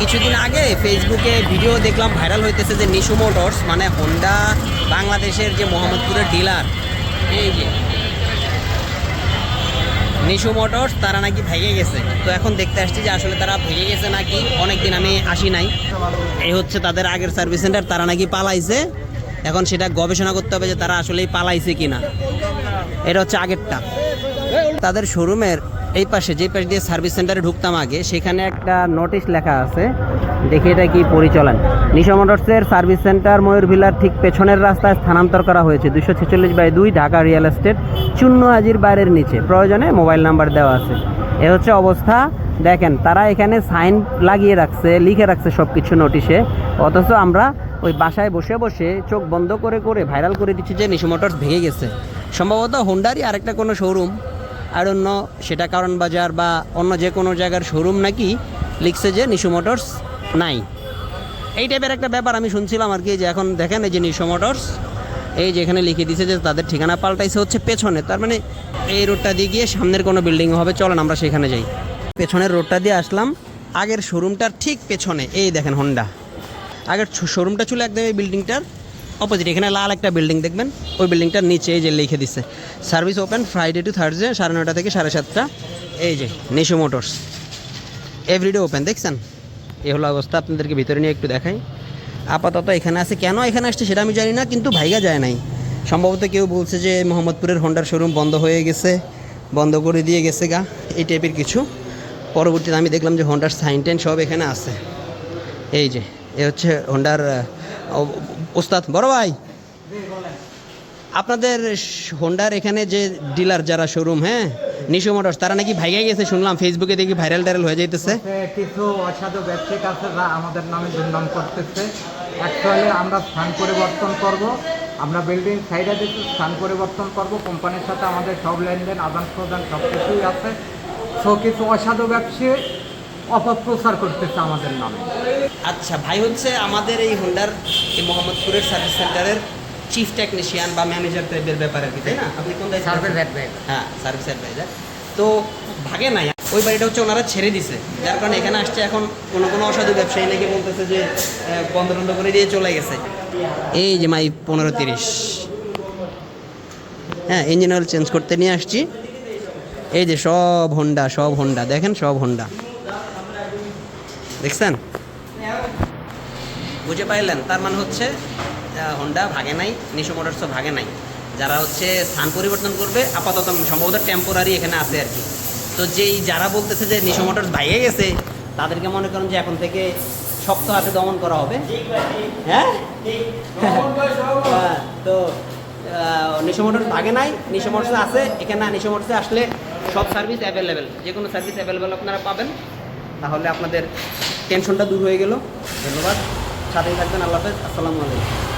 কিছুদিন আগে ফেসবুকে ভিডিও দেখলাম ভাইরাল হইতেছে যে নিশু মোটরস মানে হোন্ডা বাংলাদেশের যে মোহাম্মদপুরের ডিলার, এই যে নিশু মোটরস, তারা নাকি ভেঙে গেছে। তো এখন দেখতে আসছি যে আসলে তারা ভেঙে গেছে নাকি, অনেকদিন আমি আসি নাই। এই হচ্ছে তাদের আগের সার্ভিস সেন্টার, তারা নাকি পালাইছে। এখন সেটা গবেষণা করতে হবে যে তারা আসলেই পালাইছে কিনা। এটা হচ্ছে আগেরটা। তাদের শোরুমের এই পাশে, যে পাশ দিয়ে সার্ভিস সেন্টারে ঢুকতাম আগে, সেখানে একটা নোটিশ লেখা আছে, দেখি এটা কি পরিচালন। নিশা মোটরসের সার্ভিস সেন্টার ময়ূরভিলার ঠিক পেছনের রাস্তায় স্থানান্তর করা হয়েছে 246/2 ঢাকা রিয়েল এস্টেট, চূন্য হাজির বাইরের নিচে, প্রয়োজনে মোবাইল নাম্বার দেওয়া আছে। এ হচ্ছে অবস্থা। দেখেন তারা এখানে সাইন লাগিয়ে রাখছে, লিখে রাখছে সব কিছু নোটিশে, অথচ আমরা ওই বাসায় বসে বসে চোখ বন্ধ করে করে ভাইরাল করে দিচ্ছি যে নিশু মোটরস ভেঙে গেছে। সম্ভবত হোন্ডারই আরেকটা কোনো শোরুম, আর অন্য সেটা কারণ বাজার বা অন্য যে কোনো জায়গার শোরুম নাকি লিখছে যে নিশু মোটরস নাই। এই টাইপের একটা ব্যাপার আমি শুনছিলাম আর কি। যে এখন দেখেন এই যে নিশু মোটরস, এই যে এখানে লিখে দিয়েছে যে তাদের ঠিকানা পাল্টাইছে হচ্ছে পেছনে, তার মানে এই রোডটা দিয়ে গিয়ে সামনের কোনো বিল্ডিং হবে। চলেন আমরা সেখানে যাই। পেছনের রোডটা দিয়ে আসলাম, আগের শোরুমটার ঠিক পেছনে এই দেখেন হোন্ডা। আগের শোরুমটা ছিল একদম এই বিল্ডিংটার অপোজিট, এখানে লাল একটা বিল্ডিং দেখবেন, ওই বিল্ডিংটার নিচে এই যে লিখে দিচ্ছে service open Friday two Thursday 9:30 থেকে 7:30। এই যে নিশু মোটরস এভরিডে ওপেন, দেখছেন? এই হলো অবস্থা। আপনাদেরকে ভিতরে নিয়ে একটু দেখাই। আপাতত এখানে আছে, কেন এখানে আসছে সেটা আমি জানি না, কিন্তু ভাইগা যায় নাই। সম্ভবত কেউ বলছে যে মোহাম্মদপুরের হোন্ডার শোরুম বন্ধ হয়ে গেছে, বন্ধ করে দিয়ে গেছে গা, এই টাইপের কিছু। পরবর্তীতে আমি দেখলাম যে হোন্ডার সাইন টেন সব এখানে আছে। এই যে এ হচ্ছে হোন্ডার ওস্তাদ। বড় ভাই, আপনাদের হোন্ডার এখানে যে ডিলার যারা শোরুম, হ্যাঁ নিশু মোটরস, তারা নাকি ভাইগা গেছে শুনলাম, ফেসবুকে দেখি ভাইরাল টাইরাল হয়ে যাইতেছে। কিছু অসাধু ব্যবসায়িক আছে যা আমাদের নামে দুর্নাম করতেছে। অ্যাকচুয়ালি আমরা স্থান পরিবর্তন করব, আমরা বিল্ডিং সাইডে দিচ্ছি, স্থান পরিবর্তন করব। কোম্পানির সাথে আমাদের সব লেনদেন আদান প্রদান সব কিছুই আছে। সো কিছু অসাধু ব্যবসায়ী অপপ্রচার করতেছে আমাদের নামে। আচ্ছা ভাই, হচ্ছে আমাদের এই হোন্ডার এই মোহাম্মদপুরের সার্ভিস সেন্টারের চিফ টেকনিশিয়ান বা ম্যানেজার টাইপের ব্যাপার আর কি, তাই না? আপনি কোন দায়িত্বে? Service advice. হ্যাঁ, সার্ভিস অ্যাডভাইজার। তো ভাগে নাই, ওই বাড়িটা হচ্ছে ওনারা ছেড়ে দিছে, যার কারণে এখানে আসছে। এখন কোনো অসাধু ব্যবসায়ী নাকি বলতেছে যে বন্ধ বন্ধ করে দিয়ে চলে গেছে। এই যে মাই 1530, হ্যাঁ ইঞ্জিন অয়েল চেঞ্জ করতে নিয়ে আসছি। এই যে সব হোন্ডা, সব হোন্ডা দেখেন, সব হোন্ডা দেখছেন, বুঝে পাইলেন? তার মানে হচ্ছে হোন্ডা ভাগে নাই, নিশু মোটরসও ভাগে নাই। যারা হচ্ছে স্থান পরিবর্তন করবে আপাতত সম্ভবত টেম্পোরারি এখানে আছে আর কি। তো যেই যারা বলতেছে যে নিশু মোটরস ভাগে গেছে, তাদেরকে মনে করেন যে এখন থেকে শক্ত হাতে দমন করা হবে। হ্যাঁ তো নিশু মোটরস ভাগে নাই, নিশু মোটরস আছে এখানে। নিশু মোটরসে আসলে সব সার্ভিস অ্যাভেলেবেল, যে কোনো সার্ভিস অ্যাভেলেবেল আপনারা পাবেন। তাহলে আপনাদের টেনশনটা দূর হয়ে গেল। ধন্যবাদ, সাথেই থাকবেন। আল্লাহ হাফেজ, আসসালামু আলাইকুম।